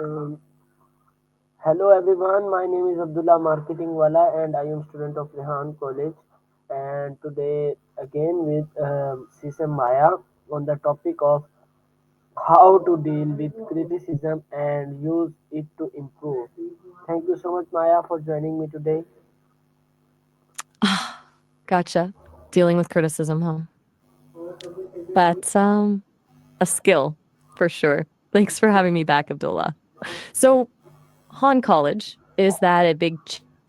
Um, Hello everyone, my name is Abdullah Marketing Wala and I am student of Rehan College and today again with Sisam Maya on the topic of how to deal with criticism and use it to improve. Thank you so much Maya for joining me today. Gotcha. Dealing with criticism, huh? That's a skill for sure. Thanks for having me back, Abdullah. So, Han College, is that a big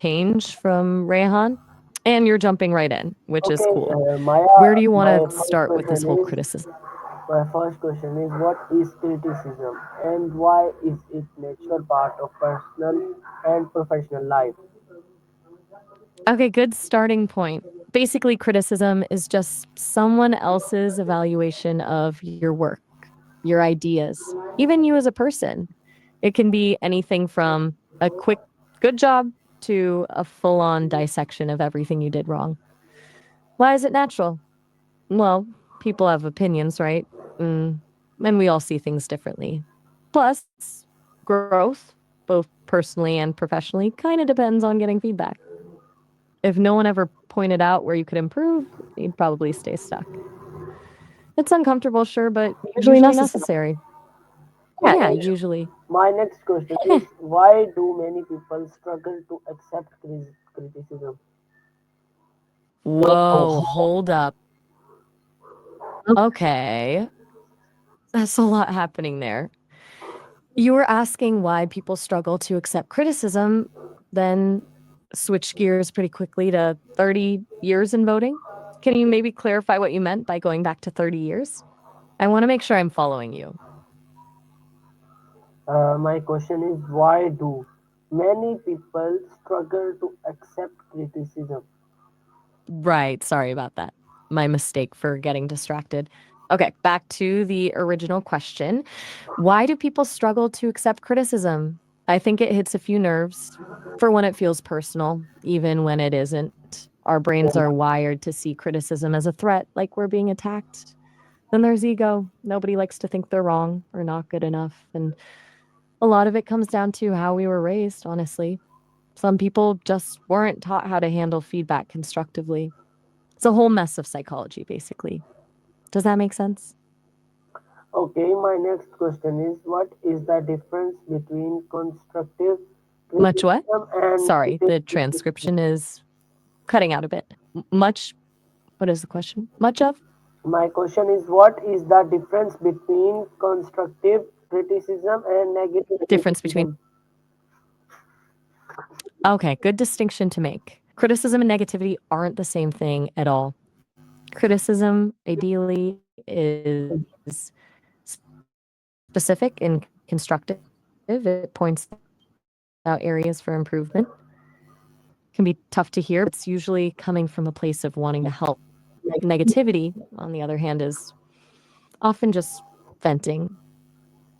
change from Rehan? And you're jumping right in, which is Okay, cool. Maya, Where do you want my to first start with this question whole is criticism? what is criticism and why is it natural part of personal and professional life? Okay, good starting point. Basically, criticism is just someone else's evaluation of your work, your ideas, even you as a person. It can be anything from a quick good job to a full on dissection of everything you did wrong. Why is it natural? Well, people have opinions, right? Mm, and we all see things differently. Plus, growth, both personally and professionally, kind of depends on getting feedback. If no one ever pointed out where you could improve, you'd probably stay stuck. It's uncomfortable, sure, but Usually usually necessary. necessary. Yeah, Yeah, usually. usually. My next question is why do many people struggle to accept criticism? Whoa, hold up. Okay. That's a lot happening there. You were asking why people struggle to accept criticism, then switch gears pretty quickly to 30 years in voting. Can you maybe clarify what you meant by going back to 30 years? I want to make sure I'm following you. My question is why do many people struggle to accept criticism? Right. Sorry about that. My mistake for getting distracted. Okay, back to the original question. Why do people struggle to accept criticism? I think it hits a few nerves for when it feels personal, even when it isn't. Our brains are wired to see criticism as a threat, like we're being attacked. Then there's ego. Nobody likes to think they're wrong or not good enough. And a lot of it comes down to how we were raised, honestly. Some people just weren't taught how to handle feedback constructively. It's a whole mess of psychology, basically. Does that make sense? Okay, my next question is what is the difference between constructive Much what? criticism and Sorry, the criticism? transcription is cutting out a bit. Much, what is the question? Much of? My question is what is the difference between constructive criticism and negative Difference between. criticism? Okay, good distinction to make. Criticism and negativity aren't the same thing at all. Criticism, ideally, is specific and constructive. It points out areas for improvement. Can be tough to hear, but it's usually coming from a place of wanting to help. Negativity, on the other hand, is often just venting.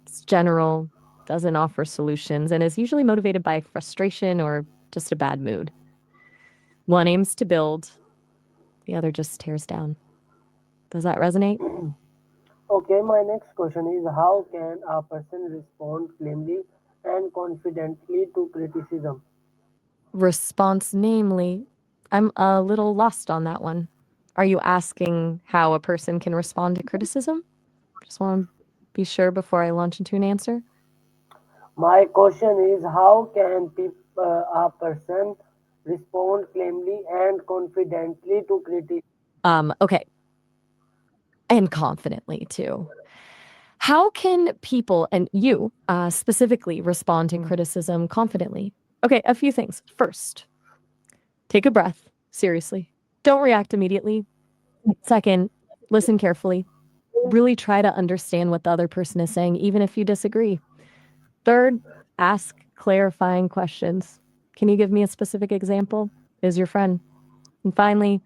It's general, doesn't offer solutions, and is usually motivated by frustration or just a bad mood. One aims to build, the other just tears down. Does that resonate? Okay, my next question is how can a person respond calmly and confidently to criticism? Response, namely, I'm a little lost on that one. Are you asking how a person can respond to criticism? Just want to be sure before I launch into an answer. My question is how can a person respond calmly and confidently to criticism? Okay, and confidently too. How can people and you specifically respond to criticism confidently? Okay, a few things. First, take a breath, seriously. Don't react immediately. Second, listen carefully. Really try to understand what the other person is saying, even if you disagree. Third, ask clarifying questions. Can you give me a specific example? Is your friend? And finally,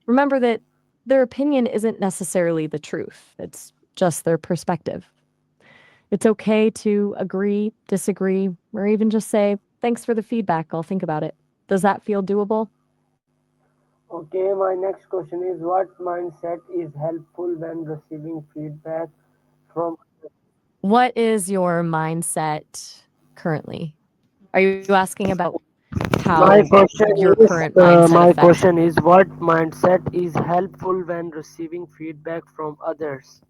remember that their opinion isn't necessarily the truth, it's just their perspective. It's okay to agree, disagree, or even just say, thanks for the feedback. I'll think about it. Does that feel doable? Okay, my next question is what mindset is helpful when receiving feedback from others? What is your mindset currently? Are you asking about My how question your is, current mindset my affects? question is, what mindset is helpful when receiving feedback from others?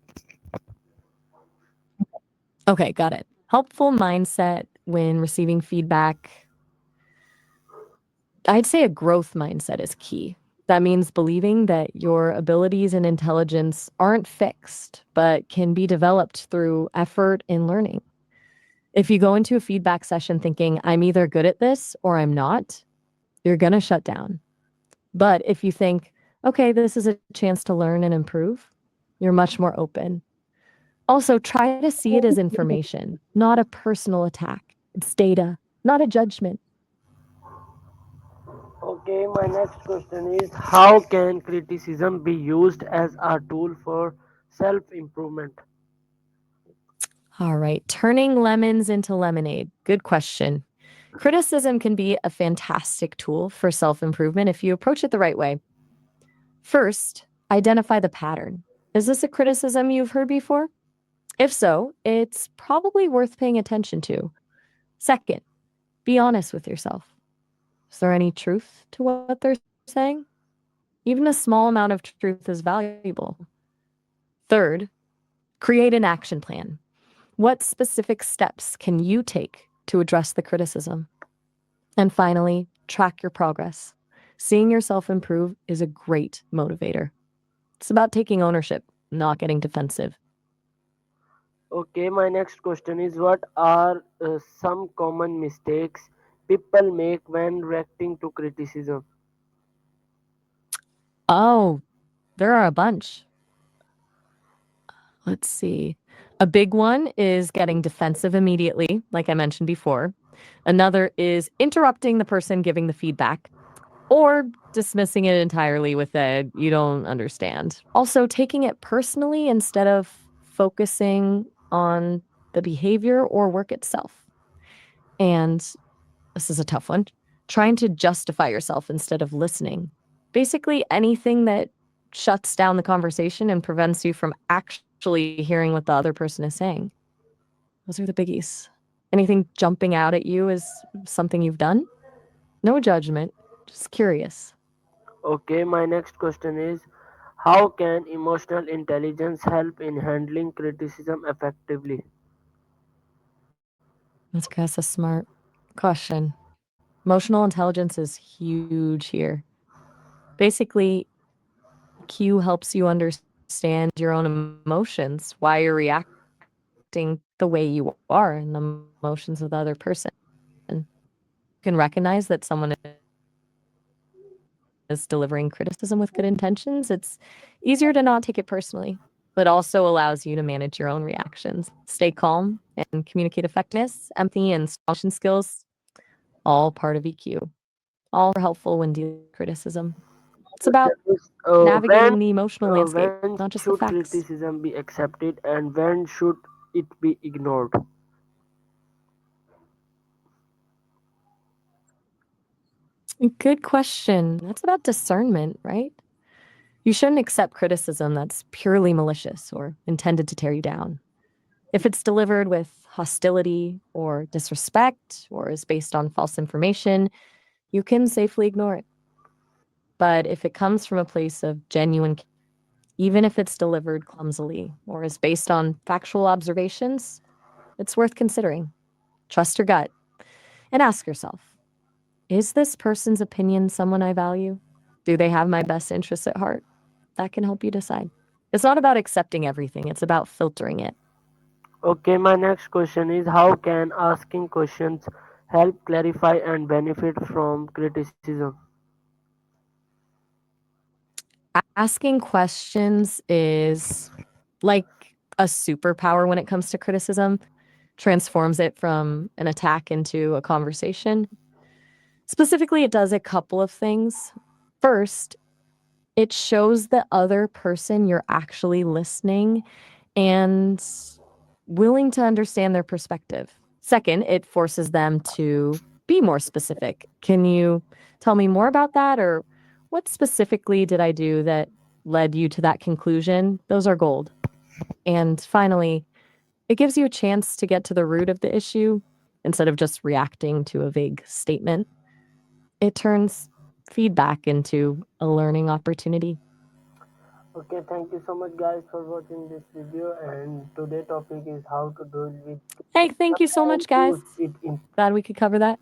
Okay, got it. Helpful mindset when receiving feedback. I'd say a growth mindset is key. That means believing that your abilities and intelligence aren't fixed, but can be developed through effort and learning. If you go into a feedback session thinking, I'm either good at this or I'm not, you're going to shut down. But if you think, okay, this is a chance to learn and improve, you're much more open. Also, try to see it as information, not a personal attack. It's data, not a judgment. Okay, my next question is, how can criticism be used as a tool for self improvement? All right, turning lemons into lemonade. Good question. Criticism can be a fantastic tool for self improvement if you approach it the right way. First, identify the pattern. Is this a criticism you've heard before? If so, it's probably worth paying attention to. Second, be honest with yourself. Is there any truth to what they're saying? Even a small amount of truth is valuable. Third, create an action plan. What specific steps can you take to address the criticism? And finally, track your progress. Seeing yourself improve is a great motivator. It's about taking ownership, not getting defensive. Okay, my next question is, what are some common mistakes people make when reacting to criticism? Oh, there are a bunch. Let's see. A big one is getting defensive immediately, like I mentioned before. Another is interrupting the person giving the feedback or dismissing it entirely with a you don't understand. Also, taking it personally instead of focusing on the behavior or work itself. And this is a tough one, trying to justify yourself instead of listening. Basically, anything that shuts down the conversation and prevents you from actually hearing what the other person is saying. Those are the biggies. Anything jumping out at you is something you've done? No judgment, just curious. Okay, my next question is, how can emotional intelligence help in handling criticism effectively? That's a smart question. Emotional intelligence is huge here. Basically, EQ helps you understand your own emotions, why you're reacting the way you are, and the emotions of the other person. You can recognize that someone is delivering criticism with good intentions. It's easier to not take it personally. It also allows you to manage your own reactions, stay calm, and communicate effectiveness, empathy, and strong communication skills, all part of EQ. All super helpful when dealing with criticism. It's about Question is, navigating the emotional landscape, when not just the should facts. criticism be accepted and when should it be ignored? Good question. That's about discernment, right? You shouldn't accept criticism that's purely malicious or intended to tear you down. If it's delivered with hostility or disrespect or is based on false information, you can safely ignore it. But if it comes from a place of genuine care, even if it's delivered clumsily or is based on factual observations, it's worth considering. Trust your gut and ask yourself, is this person's opinion someone I value? Do they have my best interests at heart? That can help you decide. It's not about accepting everything, it's about filtering it. Okay, my next question is, how can asking questions help clarify and benefit from criticism? Asking questions is like a superpower when it comes to criticism, transforms it from an attack into a conversation. Specifically, it does a couple of things. First, it shows the other person you're actually listening and willing to understand their perspective. Second, it forces them to be more specific. Can you tell me more about that? Or what specifically did I do that led you to that conclusion? Those are gold. And finally, It gives you a chance to get to the root of the issue instead of just reacting to a vague statement. It turns feedback into a learning opportunity. Okay, thank you so much guys for watching this video, and today topic is how to deal with Hey, thank you so and much, guys. use it in Glad we could cover that.